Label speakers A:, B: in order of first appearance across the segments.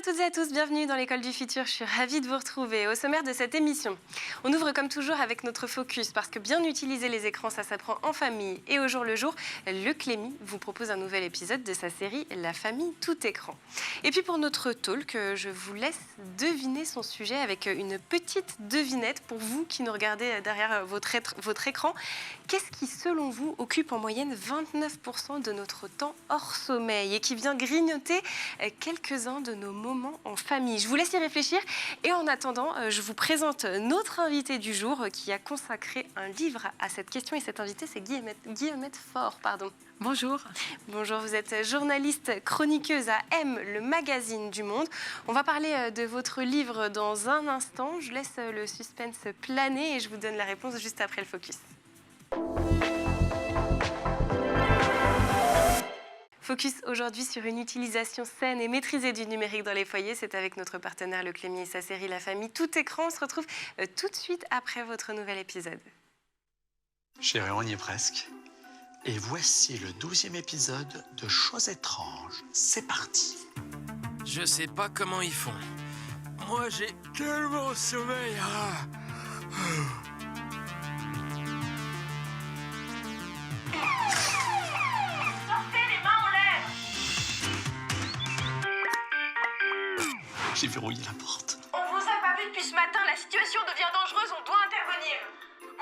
A: toutes et à tous, bienvenue dans l'école du futur, je suis ravie de vous retrouver. Au sommaire de cette émission, on ouvre comme toujours avec notre focus parce que bien utiliser les écrans, ça s'apprend en famille et au jour le jour. Le Clémy vous propose un nouvel épisode de sa série La famille tout écran. Et puis pour notre talk, je vous laisse deviner son sujet avec une petite devinette pour vous qui nous regardez derrière votre écran. Qu'est-ce qui, selon vous, occupe en moyenne 29% de notre temps hors sommeil et qui vient grignoter quelques-uns de nos moments en famille? Je vous laisse y réfléchir et en attendant, je vous présente notre invité du jour qui a consacré un livre à cette question et cet invité, c'est Guillemette Faure.
B: Bonjour.
A: Bonjour, vous êtes journaliste chroniqueuse à M, le magazine du Monde. On va parler de votre livre dans un instant. Je laisse le suspense planer et je vous donne la réponse juste après le focus. Focus aujourd'hui sur une utilisation saine et maîtrisée du numérique dans les foyers. C'est avec notre partenaire Le Clémy et sa série La famille tout écran. On se retrouve tout de suite après votre nouvel épisode.
C: Chérie, on y est presque. Et voici le 12e épisode de Choses étranges. C'est parti.
D: Je sais pas comment ils font. Moi, j'ai tellement sommeil.
C: J'ai verrouillé la porte.
E: On vous a pas vu depuis ce matin, la situation devient dangereuse, on doit intervenir.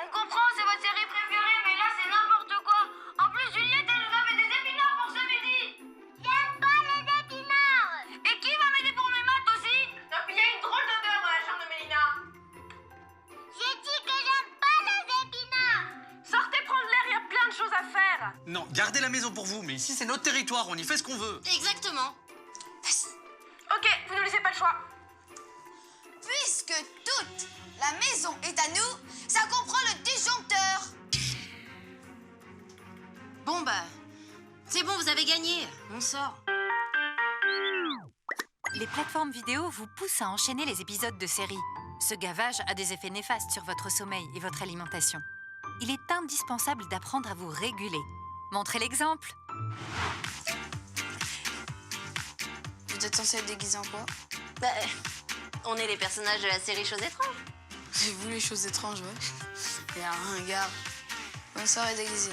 F: On comprend, c'est votre série préférée, mais là c'est n'importe quoi. En plus, Juliette, elle nous avait des épinards pour ce midi. J'aime pas les épinards. Et qui va m'aider pour mes maths aussi?
E: Non, puis il y a une drôle d'odeur dans la chambre de Mélina.
F: J'ai dit que j'aime pas les épinards.
E: Sortez prendre l'air, il y a plein de choses à faire.
C: Non, gardez la maison pour vous, mais ici c'est notre territoire, on y fait ce qu'on veut.
F: Exactement.
E: Ok, vous ne laissez pas le choix.
F: Puisque toute la maison est à nous, ça comprend le disjoncteur. Bon bah, c'est bon, vous avez gagné. On sort.
G: Les plateformes vidéo vous poussent à enchaîner les épisodes de séries. Ce gavage a des effets néfastes sur votre sommeil et votre alimentation. Il est indispensable d'apprendre à vous réguler. Montrez l'exemple.
F: Vous êtes censé être déguisé en quoi?
H: Bah, on est les personnages de la série Choses étranges.
F: J'ai voulu les choses étranges, ouais. Il y a un ringard. Bonne soirée déguisée.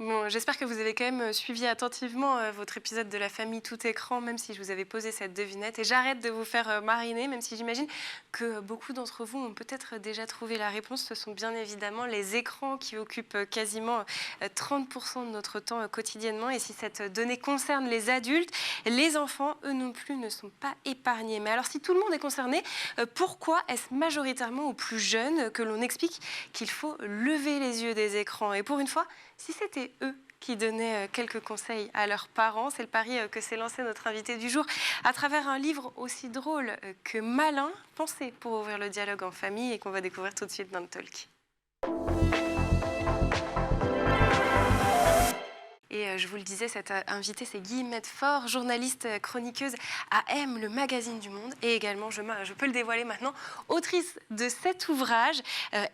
A: Bon, j'espère que vous avez quand même suivi attentivement votre épisode de La famille tout écran, même si je vous avais posé cette devinette. Et j'arrête de vous faire mariner, même si j'imagine que beaucoup d'entre vous ont peut-être déjà trouvé la réponse. Ce sont bien évidemment les écrans qui occupent quasiment 30% de notre temps quotidiennement. Et si cette donnée concerne les adultes, les enfants, eux non plus, ne sont pas épargnés. Mais alors, si tout le monde est concerné, pourquoi est-ce majoritairement aux plus jeunes que l'on explique qu'il faut lever les yeux des écrans? Et pour une fois, si c'était eux qui donnaient quelques conseils à leurs parents, c'est le pari que s'est lancé notre invité du jour à travers un livre aussi drôle que malin, pensé pour ouvrir le dialogue en famille et qu'on va découvrir tout de suite dans le talk. Et je vous le disais, cette invitée, c'est Guillemette Faure, journaliste chroniqueuse à M, le magazine du Monde. Et également, je peux le dévoiler maintenant, autrice de cet ouvrage,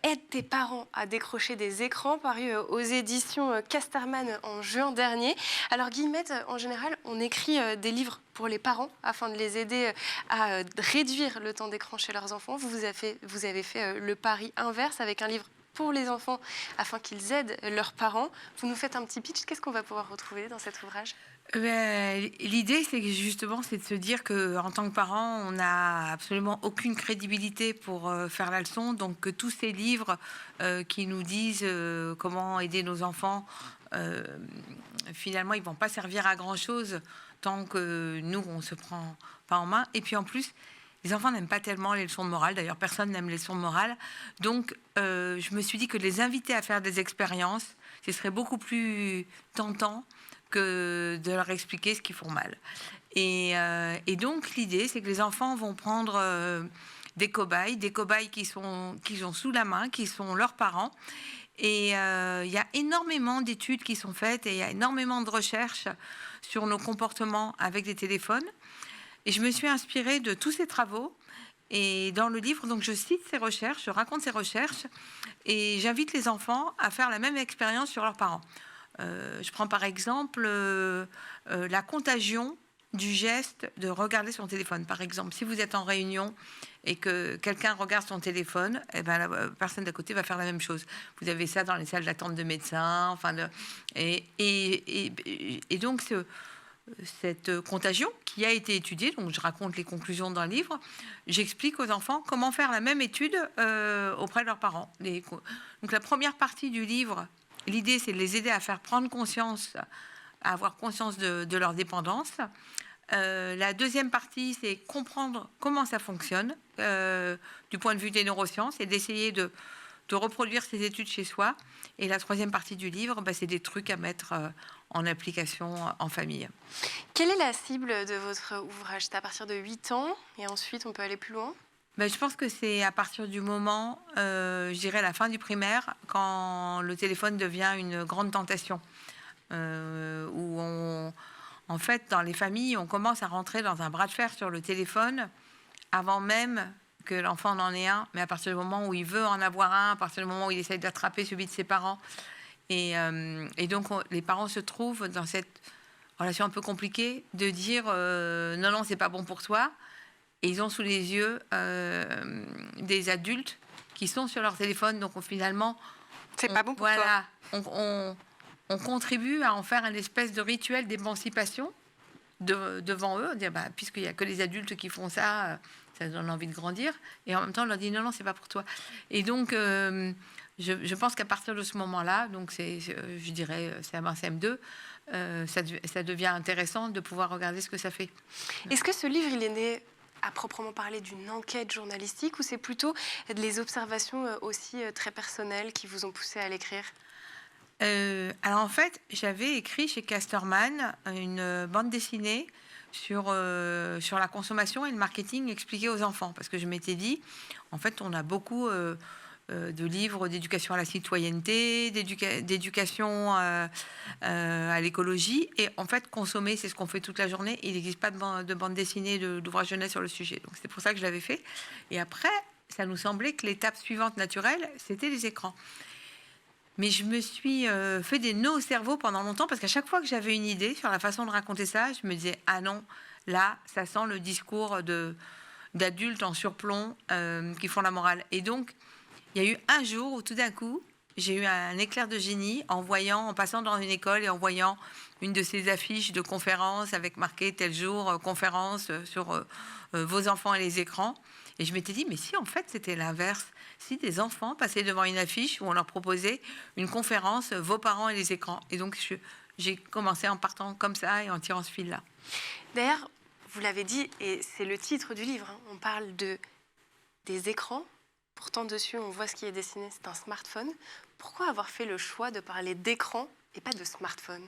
A: Aide tes parents à décrocher des écrans, paru aux éditions Casterman en juin dernier. Alors Guillemette, en général, on écrit des livres pour les parents afin de les aider à réduire le temps d'écran chez leurs enfants. Vous avez fait le pari inverse avec un livre pour les enfants afin qu'ils aident leurs parents. Vous nous faites un petit pitch. Qu'est-ce qu'on va pouvoir retrouver dans cet ouvrage?
B: L'idée, c'est justement de se dire qu'en tant que parent, on n'a absolument aucune crédibilité pour faire la leçon. Donc, que tous ces livres qui nous disent comment aider nos enfants, finalement, ils ne vont pas servir à grand-chose tant que nous, on ne se prend pas en main. Et puis, en plus, les enfants n'aiment pas tellement les leçons de morale. D'ailleurs, personne n'aime les leçons de morale. Donc, je me suis dit que de les inviter à faire des expériences, ce serait beaucoup plus tentant que de leur expliquer ce qu'ils font mal. Et donc, l'idée, c'est que les enfants vont prendre des cobayes qui ont sous la main, qui sont leurs parents. Et il y a énormément d'études qui sont faites et il y a énormément de recherches sur nos comportements avec des téléphones. Et je me suis inspirée de tous ces travaux. Et dans le livre, donc, je cite ces recherches, je raconte ces recherches et j'invite les enfants à faire la même expérience sur leurs parents. Je prends par exemple la contagion du geste de regarder son téléphone. Par exemple, si vous êtes en réunion et que quelqu'un regarde son téléphone, eh ben, la personne d'à côté va faire la même chose. Vous avez ça dans les salles d'attente de médecins. Et donc, cette contagion qui a été étudiée, donc je raconte les conclusions dans le livre, j'explique aux enfants comment faire la même étude auprès de leurs parents. Donc la première partie du livre, l'idée c'est de les aider à faire prendre conscience, à avoir conscience de leur dépendance. La deuxième partie, c'est comprendre comment ça fonctionne du point de vue des neurosciences et d'essayer de reproduire ces études chez soi. Et la troisième partie du livre, c'est des trucs à mettre en application en famille.
A: Quelle est la cible de votre ouvrage? C'est à partir de 8 ans et ensuite on peut aller plus loin?
B: Je pense que c'est à partir du moment, je dirais la fin du primaire, quand le téléphone devient une grande tentation. Où en fait, dans les familles, on commence à rentrer dans un bras de fer sur le téléphone avant même que l'enfant en ait un, mais à partir du moment où il veut en avoir un, à partir du moment où il essaye d'attraper celui de ses parents. Et donc, les parents se trouvent dans cette relation un peu compliquée de dire non, non, c'est pas bon pour toi. Et ils ont sous les yeux des adultes qui sont sur leur téléphone. Donc, finalement,
A: c'est pas bon pour toi.
B: On contribue à en faire une espèce de rituel d'émancipation devant eux, dire puisqu'il n'y a que les adultes qui font ça, ça donne envie de grandir. Et en même temps, on leur dit non, non, c'est pas pour toi. Et donc, je pense qu'à partir de ce moment-là, donc je dirais CM1, CM2, ça devient intéressant de pouvoir regarder ce que ça fait.
A: Est-ce que ce livre, il est né à proprement parler d'une enquête journalistique ou c'est plutôt les observations aussi très personnelles qui vous ont poussé à l'écrire?
B: Alors en fait, j'avais écrit chez Casterman une bande dessinée sur la consommation et le marketing expliqué aux enfants. Parce que je m'étais dit, en fait, on a beaucoup de livres d'éducation à la citoyenneté, d'éducation à l'écologie. Et en fait, consommer, c'est ce qu'on fait toute la journée. Il n'existe pas de bande dessinée, d'ouvrage jeunesse sur le sujet. Donc c'est pour ça que je l'avais fait. Et après, ça nous semblait que l'étape suivante naturelle, c'était les écrans. Mais je me suis fait des nœuds au cerveau pendant longtemps parce qu'à chaque fois que j'avais une idée sur la façon de raconter ça, je me disais « Ah non, là, ça sent le discours d'adultes en surplomb qui font la morale. » Et donc, il y a eu un jour où tout d'un coup, j'ai eu un éclair de génie en passant dans une école et en voyant une de ces affiches de conférences avec marqué tel jour, conférence sur vos enfants et les écrans. Et je m'étais dit, mais si en fait c'était l'inverse, si des enfants passaient devant une affiche où on leur proposait une conférence, vos parents et les écrans. Et donc j'ai commencé en partant comme ça et en tirant ce fil-là.
A: D'ailleurs, vous l'avez dit, et c'est le titre du livre, on parle des écrans. Pourtant, dessus, on voit ce qui est dessiné, c'est un smartphone. Pourquoi avoir fait le choix de parler d'écran et pas de smartphone?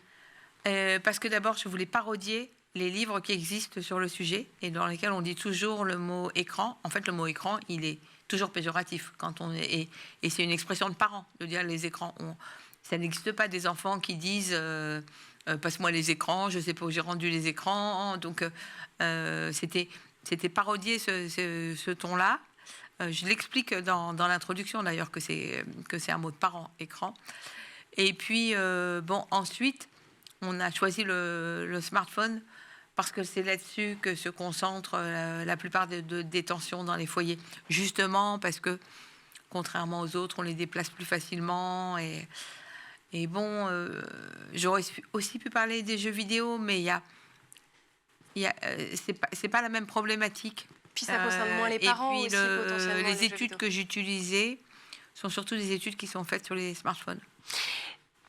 B: Parce que d'abord, je voulais parodier les livres qui existent sur le sujet et dans lesquels on dit toujours le mot écran. En fait, le mot écran, il est toujours péjoratif et c'est une expression de parents de dire les écrans. Ça n'existe pas des enfants qui disent passe-moi les écrans, je ne sais pas où j'ai rendu les écrans. Donc, c'était parodier ce ton-là. Je l'explique dans l'introduction d'ailleurs que c'est un mot de parent, écran. Et puis, ensuite, on a choisi le smartphone parce que c'est là-dessus que se concentre la plupart des tensions dans les foyers. Justement parce que, contrairement aux autres, on les déplace plus facilement. J'aurais aussi pu parler des jeux vidéo, mais c'est pas la même problématique.
A: Puis ça concerne moins les parents aussi, potentiellement.
B: Les études que j'utilisais sont surtout des études qui sont faites sur les smartphones.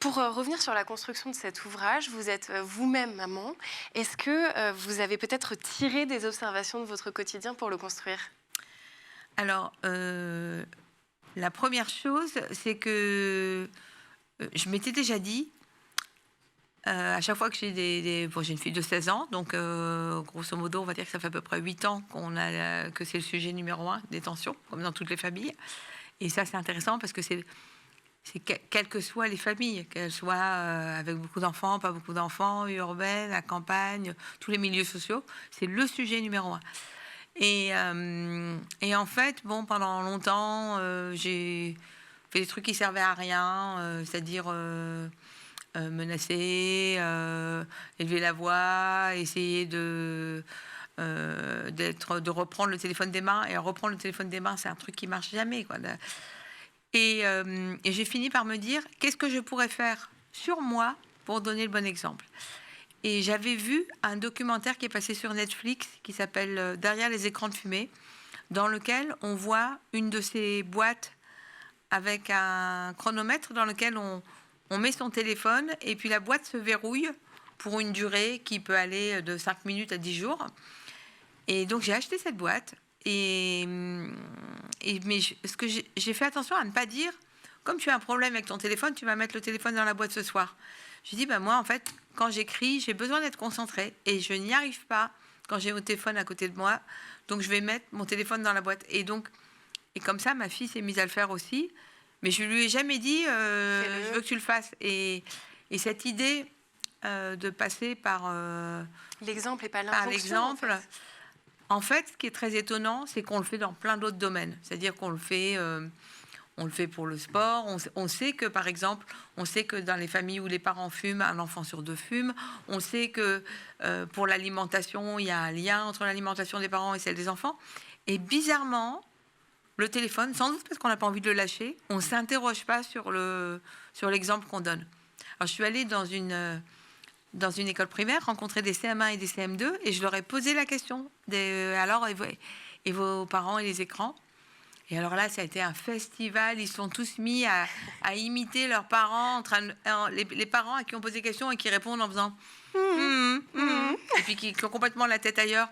A: Pour revenir sur la construction de cet ouvrage, vous êtes vous-même maman. Est-ce que vous avez peut-être tiré des observations de votre quotidien pour le construire? Alors,
B: la première chose, c'est que je m'étais déjà dit, à chaque fois que j'ai j'ai une fille de 16 ans, donc grosso modo, on va dire que ça fait à peu près 8 ans que c'est le sujet numéro 1 des tensions, comme dans toutes les familles. Et ça, c'est intéressant parce que c'est quelles que soient les familles, qu'elles soient avec beaucoup d'enfants, pas beaucoup d'enfants, urbaines, à campagne, tous les milieux sociaux, c'est le sujet numéro 1. Et en fait, pendant longtemps, j'ai fait des trucs qui servaient à rien, c'est-à-dire menacer, élever la voix, essayer de reprendre le téléphone des mains. Et reprendre le téléphone des mains, c'est un truc qui marche jamais, quoi. Et j'ai fini par me dire, qu'est-ce que je pourrais faire sur moi pour donner le bon exemple. Et j'avais vu un documentaire qui est passé sur Netflix qui s'appelle « Derrière les écrans de fumée », dans lequel on voit une de ces boîtes avec un chronomètre dans lequel on met son téléphone et puis la boîte se verrouille pour une durée qui peut aller de 5 minutes à 10 jours. Et donc, j'ai acheté cette boîte. Ce que j'ai fait attention à ne pas dire, comme tu as un problème avec ton téléphone, tu vas mettre le téléphone dans la boîte ce soir. J'ai dit, moi, en fait, quand j'écris, j'ai besoin d'être concentrée et je n'y arrive pas quand j'ai mon téléphone à côté de moi. Donc, je vais mettre mon téléphone dans la boîte. Et comme ça, ma fille s'est mise à le faire aussi. Mais je lui ai jamais dit, je veux que tu le fasses. Et cette idée de passer par
A: l'exemple et pas l'injonction.
B: Par l'exemple. En fait, ce qui est très étonnant, c'est qu'on le fait dans plein d'autres domaines. C'est-à-dire qu'on le fait pour le sport. On sait que, par exemple, dans les familles où les parents fument, un enfant sur 2 fume. On sait que pour l'alimentation, il y a un lien entre l'alimentation des parents et celle des enfants. Et bizarrement, le téléphone, sans doute parce qu'on n'a pas envie de le lâcher, on ne s'interroge pas sur l'exemple qu'on donne. Alors, je suis allée dans une école primaire, rencontrer des CM1 et des CM2, et je leur ai posé la question. Alors, et vos parents et les écrans ? Et alors là, ça a été un festival. Ils sont tous mis à imiter leurs parents, les parents à qui on pose des questions et qui répondent en faisant et puis qui ont complètement la tête ailleurs.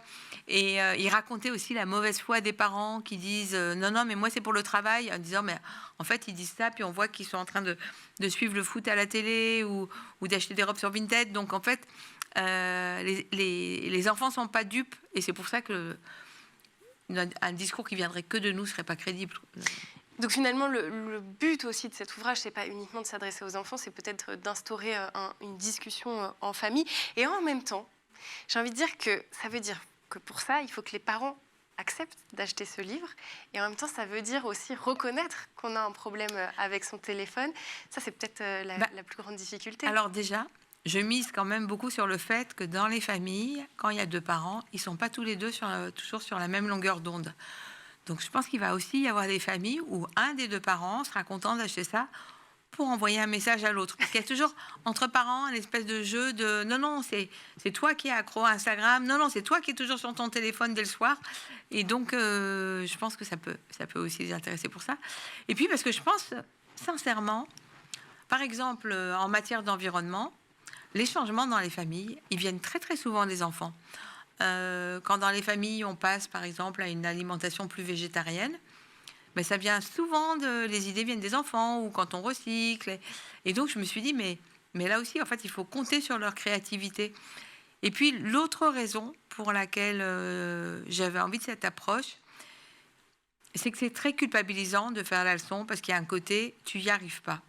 B: Et ils racontaient aussi la mauvaise foi des parents qui disent non, mais moi c'est pour le travail, en disant mais en fait ils disent ça, puis on voit qu'ils sont en train de suivre le foot à la télé ou d'acheter des robes sur Vinted. Donc en fait, les enfants sont pas dupes, et c'est pour ça que un discours qui viendrait que de nous serait pas crédible.
A: Donc finalement, le but aussi de cet ouvrage, c'est pas uniquement de s'adresser aux enfants, c'est peut-être d'instaurer une discussion en famille. Et en même temps, j'ai envie de dire que ça veut dire que pour ça, il faut que les parents acceptent d'acheter ce livre. Et en même temps, ça veut dire aussi reconnaître qu'on a un problème avec son téléphone. Ça, c'est peut-être la plus grande difficulté.
B: Alors déjà, je mise quand même beaucoup sur le fait que dans les familles, quand il y a 2 parents, ils ne sont pas tous les 2 toujours sur la même longueur d'onde. Donc je pense qu'il va aussi y avoir des familles où un des 2 parents sera content d'acheter ça pour envoyer un message à l'autre. Parce qu'il y a toujours, entre parents, une espèce de jeu de « non, c'est toi qui es accro à Instagram, non, c'est toi qui es toujours sur ton téléphone dès le soir ». Et donc, je pense que ça peut aussi les intéresser pour ça. Et puis, parce que je pense, sincèrement, par exemple, en matière d'environnement, les changements dans les familles, ils viennent très, très souvent des enfants. Quand dans les familles, on passe, par exemple, à une alimentation plus végétarienne, mais ça vient souvent les idées viennent des enfants, ou quand on recycle. Et donc, je me suis dit, mais là aussi, en fait, il faut compter sur leur créativité. Et puis, l'autre raison pour laquelle j'avais envie de cette approche, c'est que c'est très culpabilisant de faire la leçon, parce qu'il y a un côté, tu n'y arrives pas.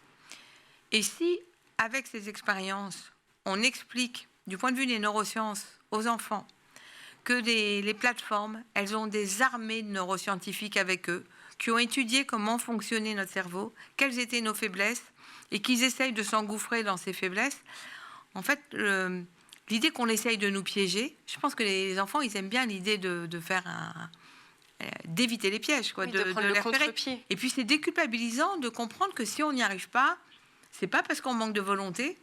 B: Et si, avec ces expériences, on explique, du point de vue des neurosciences, aux enfants, que les plateformes, elles ont des armées de neuroscientifiques avec eux, qui ont étudié comment fonctionnait notre cerveau, quelles étaient nos faiblesses, et qu'ils essayent de s'engouffrer dans ces faiblesses. En fait, l'idée qu'on essaye de nous piéger, je pense que les enfants, ils aiment bien l'idée de faire d'éviter les pièges, quoi,
A: oui,
B: de
A: prendre
B: les
A: le
B: repérer.
A: contre-pied.
B: Et puis, c'est déculpabilisant de comprendre que si on n'y arrive pas, c'est pas parce qu'on manque de volonté,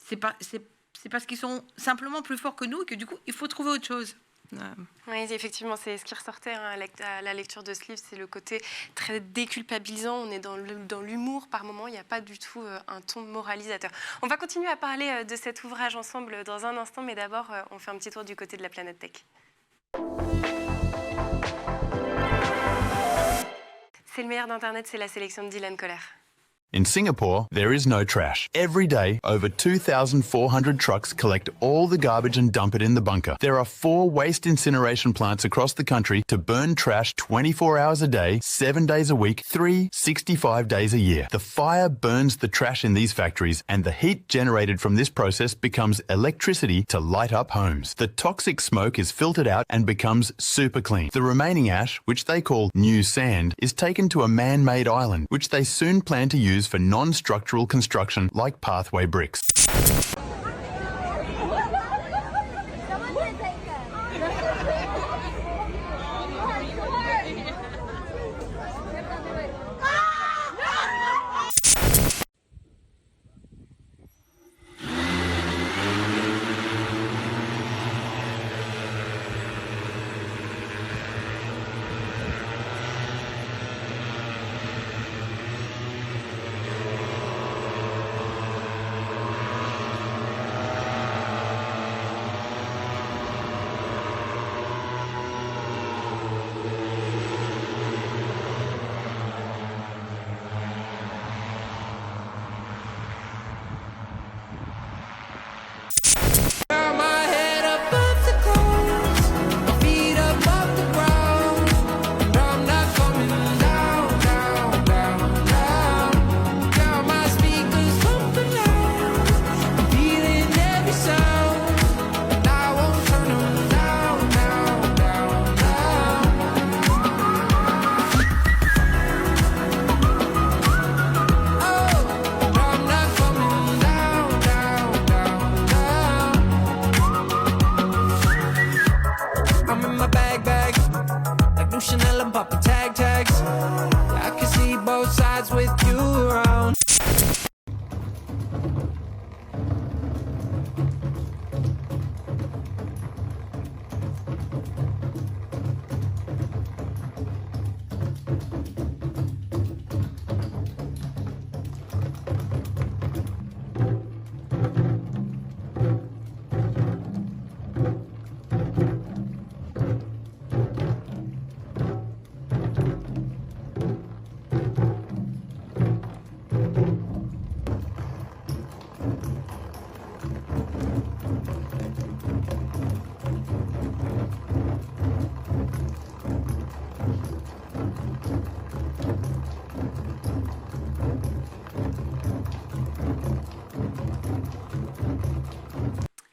B: c'est parce qu'ils sont simplement plus forts que nous, et que du coup, il faut trouver autre chose.
A: Oui, effectivement, c'est ce qui ressortait à la lecture de ce livre, c'est le côté très déculpabilisant. On est dans l'humour par moment, il n'y a pas du tout un ton moralisateur. On va continuer à parler de cet ouvrage ensemble dans un instant, mais d'abord, on fait un petit tour du côté de la planète tech. C'est le meilleur d'Internet, c'est la sélection de Dylan Kohler.
I: In Singapore, there is no trash. Every day, over 2,400 trucks collect all the garbage and dump it in the bunker. There are 4 waste incineration plants across the country to burn trash 24 hours a day, 7 days a week, 365 days a year. The fire burns the trash in these factories, and the heat generated from this process becomes electricity to light up homes. The toxic smoke is filtered out and becomes super clean. The remaining ash, which they call new sand, is taken to a man-made island, which they soon plan to use used for non-structural construction like pathway bricks.
J: Chanel and popping tags. I can see both sides with you around.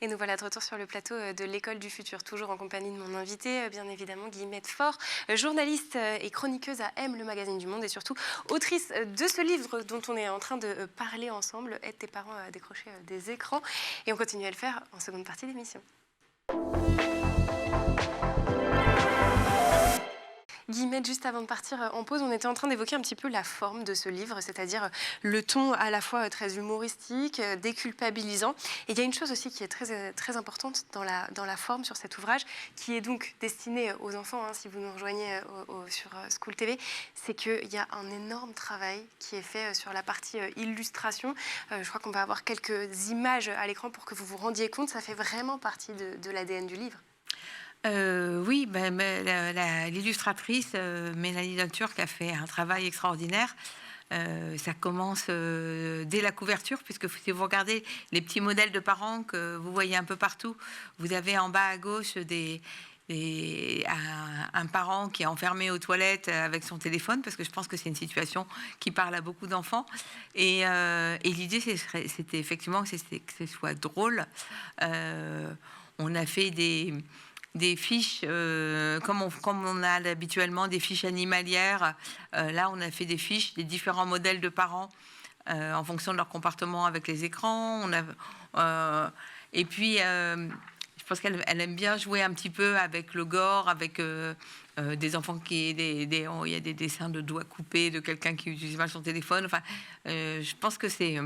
A: Et nous voilà de retour sur le plateau de l'École du Futur, toujours en compagnie de mon invité, bien évidemment, Guillemette Faure, journaliste et chroniqueuse à M, le magazine du Monde, et surtout autrice de ce livre dont on est en train de parler ensemble, Aide tes parents à décrocher des écrans. Et on continue à le faire en seconde partie d'émission. Guillemette, juste avant de partir en pause, on était en train d'évoquer un petit peu la forme de ce livre, c'est-à-dire le ton à la fois très humoristique, déculpabilisant. Et il y a une chose aussi qui est très importante dans la forme sur cet ouvrage, qui est donc destiné aux enfants, si vous nous rejoignez sur School TV, c'est qu'il y a un énorme travail qui est fait sur la partie illustration. Je crois qu'on va avoir quelques images à l'écran pour que vous vous rendiez compte. Ça fait vraiment partie de l'ADN du livre.
B: Oui, l'illustratrice Mélanie Dunturc a fait un travail extraordinaire. Ça commence dès la couverture, puisque si vous regardez les petits modèles de parents que vous voyez un peu partout, vous avez en bas à gauche un parent qui est enfermé aux toilettes avec son téléphone, parce que je pense que c'est une situation qui parle à beaucoup d'enfants. Et l'idée, c'était effectivement que ce soit drôle. On a fait des fiches, comme on a habituellement des fiches animalières. Là, on a fait des fiches des différents modèles de parents en fonction de leur comportement avec les écrans. Et puis, je pense qu'elle aime bien jouer un petit peu avec le gore, avec des enfants il y a des dessins de doigts coupés, de quelqu'un qui utilise mal son téléphone. Enfin, je pense que c'est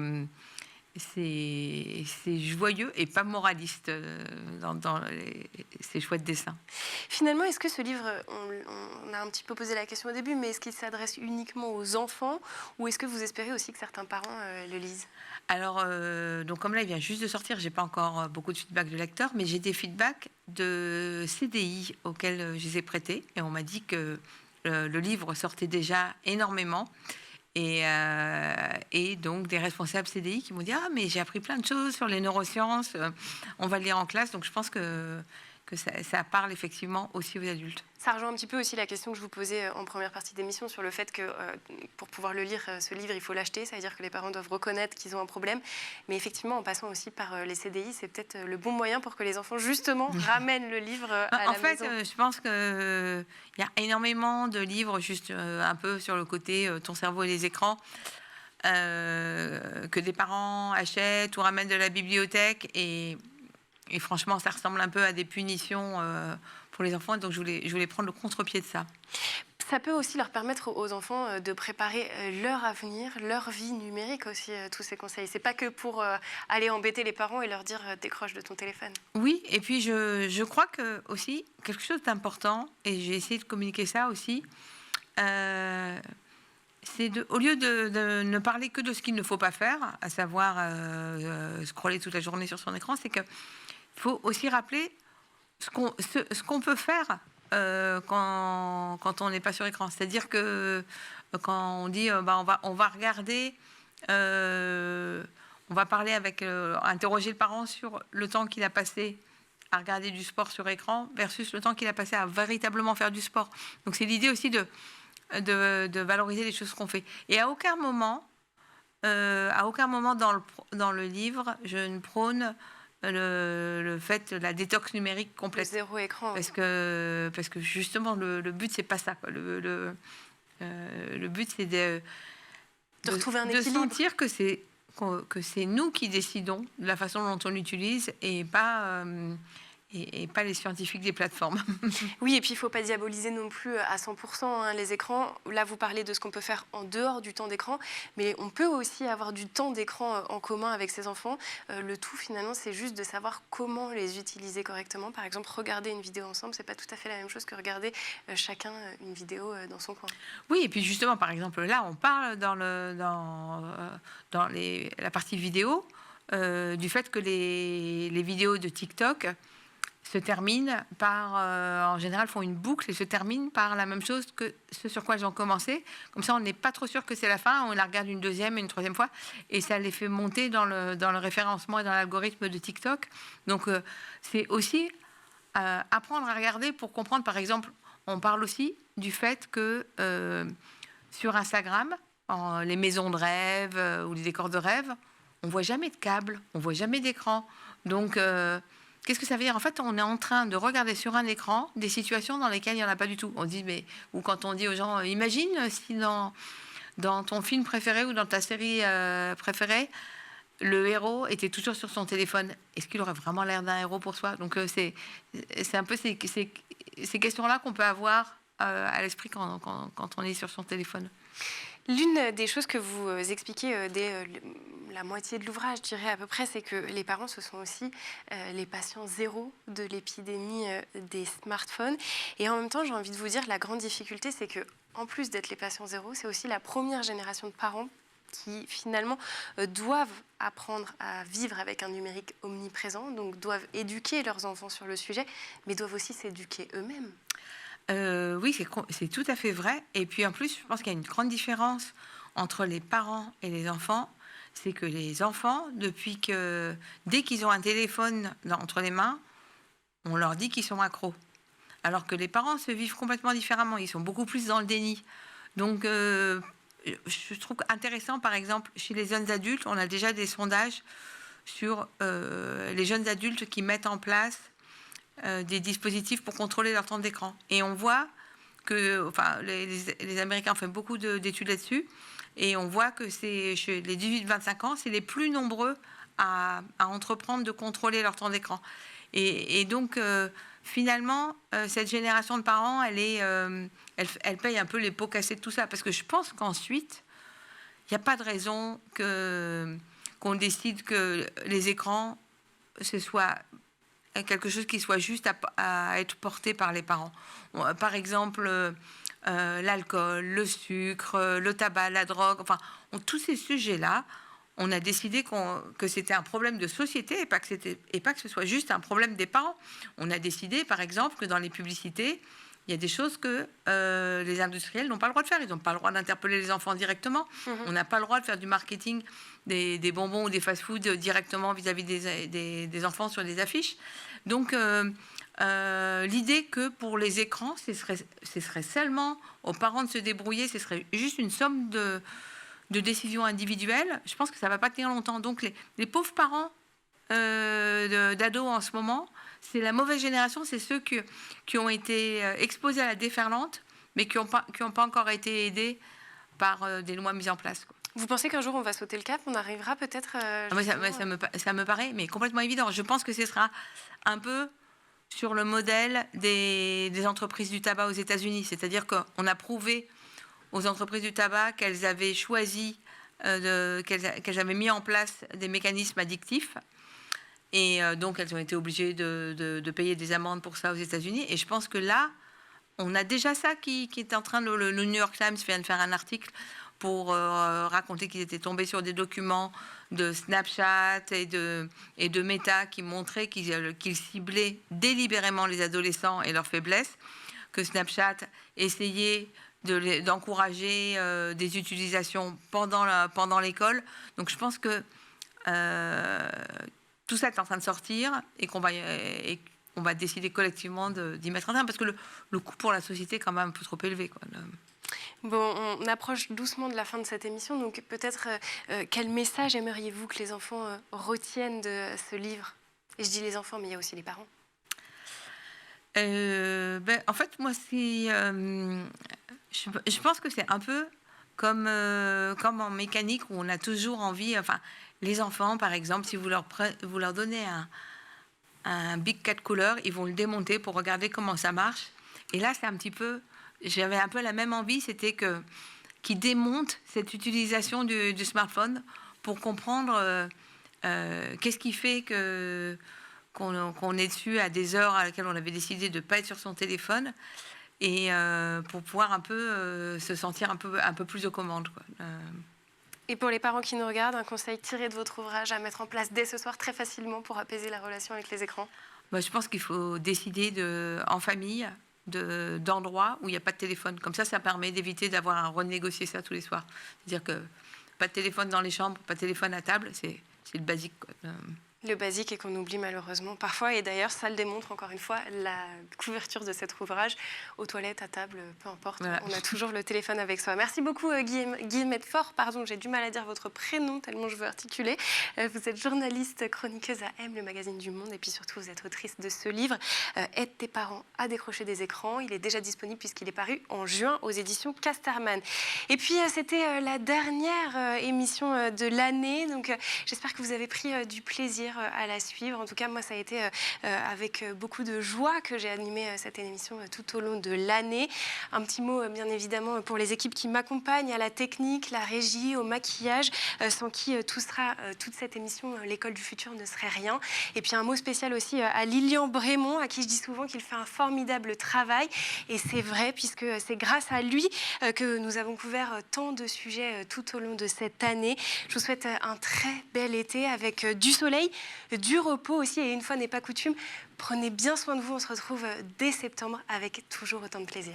B: joyeux et pas moraliste dans ces chouettes dessins.
A: Finalement, est-ce que ce livre, on a un petit peu posé la question au début, mais est-ce qu'il s'adresse uniquement aux enfants ou est-ce que vous espérez aussi que certains parents le lisent?
B: Alors, donc comme là, il vient juste de sortir, j'ai pas encore beaucoup de feedback de lecteurs, mais j'ai des feedbacks de CDI auxquels je les ai prêtés et on m'a dit que le livre sortait déjà énormément. Et donc des responsables CDI qui m'ont dit « Ah, mais j'ai appris plein de choses sur les neurosciences, on va le lire en classe ». Donc je pense que ça parle effectivement aussi aux adultes.
A: Ça rejoint un petit peu aussi la question que je vous posais en première partie d'émission sur le fait que pour pouvoir le lire, ce livre, il faut l'acheter. Ça veut dire que les parents doivent reconnaître qu'ils ont un problème. Mais effectivement, en passant aussi par les CDI, c'est peut-être le bon moyen pour que les enfants, justement, ramènent le livre à la maison.
B: En fait, je pense qu'il y a énormément de livres juste un peu sur le côté ton cerveau et les écrans. que des parents achètent ou ramènent de la bibliothèque. Et franchement, ça ressemble un peu à des punitions pour les enfants. Donc, je voulais prendre le contre-pied de ça.
A: Ça peut aussi leur permettre aux enfants de préparer leur avenir, leur vie numérique aussi, tous ces conseils. C'est pas que pour aller embêter les parents et leur dire décroche de ton téléphone.
B: Oui, et puis je crois que aussi, quelque chose d'important, et j'ai essayé de communiquer ça aussi, c'est au lieu de ne parler que de ce qu'il ne faut pas faire, à savoir scroller toute la journée sur son écran, c'est qu'il faut aussi rappeler ce qu'on peut faire quand on n'est pas sur écran. C'est-à-dire que quand on dit on va regarder, on va parler interroger le parent sur le temps qu'il a passé à regarder du sport sur écran versus le temps qu'il a passé à véritablement faire du sport. Donc c'est l'idée aussi de valoriser les choses qu'on fait. Et à aucun moment dans le livre, je ne prône le fait de la détox numérique complète.
A: Le zéro écran.
B: Parce que justement, le but, c'est pas ça, quoi. Le but, c'est de
A: retrouver un équilibre.
B: De sentir que c'est nous qui décidons de la façon dont on l'utilise et pas les scientifiques des plateformes.
A: Oui, et puis il ne faut pas diaboliser non plus à 100% les écrans. Là, vous parlez de ce qu'on peut faire en dehors du temps d'écran, mais on peut aussi avoir du temps d'écran en commun avec ses enfants. Le tout, finalement, c'est juste de savoir comment les utiliser correctement. Par exemple, regarder une vidéo ensemble, ce n'est pas tout à fait la même chose que regarder chacun une vidéo dans son coin.
B: Oui, et puis justement, par exemple, là, on parle dans la partie vidéo du fait que les vidéos de TikTok se terminent par, en général, font une boucle et se terminent par la même chose que ce sur quoi elles ont commencé. Comme ça, on n'est pas trop sûr que c'est la fin. On la regarde une deuxième et une troisième fois. Et ça les fait monter dans le référencement et dans l'algorithme de TikTok. Donc, c'est aussi apprendre à regarder pour comprendre. Par exemple, on parle aussi du fait que sur Instagram, les maisons de rêve ou les décors de rêve, on ne voit jamais de câble, on ne voit jamais d'écran. Donc, qu'est-ce que ça veut dire ? En fait, on est en train de regarder sur un écran des situations dans lesquelles il n'y en a pas du tout. On dit, ou quand on dit aux gens, imagine si dans ton film préféré ou dans ta série préférée, le héros était toujours sur son téléphone. Est-ce qu'il aurait vraiment l'air d'un héros pour soi ? Donc, c'est un peu ces questions-là qu'on peut avoir à l'esprit quand on est sur son téléphone.
A: L'une des choses que vous expliquez dès la moitié de l'ouvrage, je dirais à peu près, c'est que les parents, ce sont aussi les patients zéro de l'épidémie des smartphones. Et en même temps, j'ai envie de vous dire, la grande difficulté, c'est que en plus d'être les patients zéro, c'est aussi la première génération de parents qui, finalement, doivent apprendre à vivre avec un numérique omniprésent, donc doivent éduquer leurs enfants sur le sujet, mais doivent aussi s'éduquer eux-mêmes.
B: Oui, c'est tout à fait vrai. Et puis en plus, je pense qu'il y a une grande différence entre les parents et les enfants. C'est que les enfants, dès qu'ils ont un téléphone entre les mains, on leur dit qu'ils sont accros. Alors que les parents se vivent complètement différemment. Ils sont beaucoup plus dans le déni. Donc, je trouve intéressant, par exemple, chez les jeunes adultes, on a déjà des sondages sur les jeunes adultes qui mettent en place des dispositifs pour contrôler leur temps d'écran. Et on voit que les Américains ont fait beaucoup d'études là-dessus, et on voit que c'est chez les 18-25 ans, c'est les plus nombreux à entreprendre de contrôler leur temps d'écran. Et donc, finalement, cette génération de parents, elle paye un peu les pots cassés de tout ça, parce que je pense qu'ensuite, il n'y a pas de raison qu'on décide que les écrans, ce soit quelque chose qui soit juste à être porté par les parents. Par exemple, l'alcool, le sucre, le tabac, la drogue, tous ces sujets-là, on a décidé que c'était un problème de société et pas que ce soit juste un problème des parents. On a décidé, par exemple, que dans les publicités, il y a des choses que les industriels n'ont pas le droit de faire. Ils n'ont pas le droit d'interpeller les enfants directement. On n'a pas le droit de faire du marketing des bonbons ou des fast-foods directement vis-à-vis des enfants sur des affiches. Donc, l'idée que pour les écrans, ce serait seulement aux parents de se débrouiller, ce serait juste une somme de décisions individuelles, je pense que ça ne va pas tenir longtemps. Donc, les pauvres parents d'ados en ce moment, c'est la mauvaise génération, c'est ceux qui ont été exposés à la déferlante, mais qui n'ont pas encore été aidés par des lois mises en place, quoi.
A: Vous pensez qu'un jour on va sauter le cap, on arrivera peut-être
B: Ça me paraît mais complètement évident. Je pense que ce sera un peu sur le modèle des entreprises du tabac aux États-Unis. C'est-à-dire qu'on a prouvé aux entreprises du tabac qu'elles avaient choisi, qu'elles avaient mis en place des mécanismes addictifs. Et donc, elles ont été obligées de payer des amendes pour ça aux États-Unis. Et je pense que là, on a déjà ça qui est en train de... Le New York Times vient de faire un article pour raconter qu'ils étaient tombés sur des documents de Snapchat et de Meta qui montraient qu'ils ciblaient délibérément les adolescents et leurs faiblesses, que Snapchat essayait d'encourager des utilisations pendant l'école. Donc je pense que tout ça est en train de sortir et qu'on va décider collectivement d'y mettre un terme, parce que le coût pour la société est quand même un peu trop élevé, quoi.
A: Bon, on approche doucement de la fin de cette émission, donc peut-être quel message aimeriez-vous que les enfants retiennent de ce livre? Et je dis les enfants, mais il y a aussi les parents.
B: En fait, moi, je pense que c'est un peu comme en mécanique, où on a toujours envie... Enfin, les enfants, par exemple, si vous leur donnez un Big Cat Cooler, ils vont le démonter pour regarder comment ça marche. Et là, c'est un petit peu... J'avais un peu la même envie, c'était qu'ils démontent cette utilisation du smartphone pour comprendre qu'est-ce qui fait qu'on est dessus à des heures à laquelle on avait décidé de ne pas être sur son téléphone, et pour pouvoir un peu se sentir un peu plus aux commandes, quoi.
A: Et pour les parents qui nous regardent, un conseil tiré de votre ouvrage à mettre en place dès ce soir très facilement pour apaiser la relation avec les écrans?
B: Je pense qu'il faut décider en famille d'endroits où il n'y a pas de téléphone. Comme ça permet d'éviter d'avoir à renégocier ça tous les soirs. C'est-à-dire que pas de téléphone dans les chambres, pas de téléphone à table, c'est le basique, quoi.
A: Le basique et qu'on oublie malheureusement parfois. Et d'ailleurs, ça le démontre encore une fois, la couverture de cet ouvrage. Aux toilettes, à table, peu importe, voilà. On a toujours le téléphone avec soi. Merci beaucoup Guillemette Medfort, pardon, j'ai du mal à dire votre prénom tellement je veux articuler. Vous êtes journaliste, chroniqueuse à M, le magazine du Monde, et puis surtout vous êtes autrice de ce livre, Aide tes parents à décrocher des écrans. Il est déjà disponible puisqu'il est paru en juin aux éditions Casterman. Et puis c'était la dernière émission de l'année, donc j'espère que vous avez pris du plaisir à la suivre. En tout cas, moi, ça a été avec beaucoup de joie que j'ai animé cette émission tout au long de l'année. Un petit mot, bien évidemment, pour les équipes qui m'accompagnent, à la technique, la régie, au maquillage, sans qui toute cette émission, l'École du futur, ne serait rien. Et puis un mot spécial aussi à Lilian Brémond, à qui je dis souvent qu'il fait un formidable travail. Et c'est vrai, puisque c'est grâce à lui que nous avons couvert tant de sujets tout au long de cette année. Je vous souhaite un très bel été avec du soleil, du repos aussi, et une fois n'est pas coutume, prenez bien soin de vous. On se retrouve dès septembre avec toujours autant de plaisir.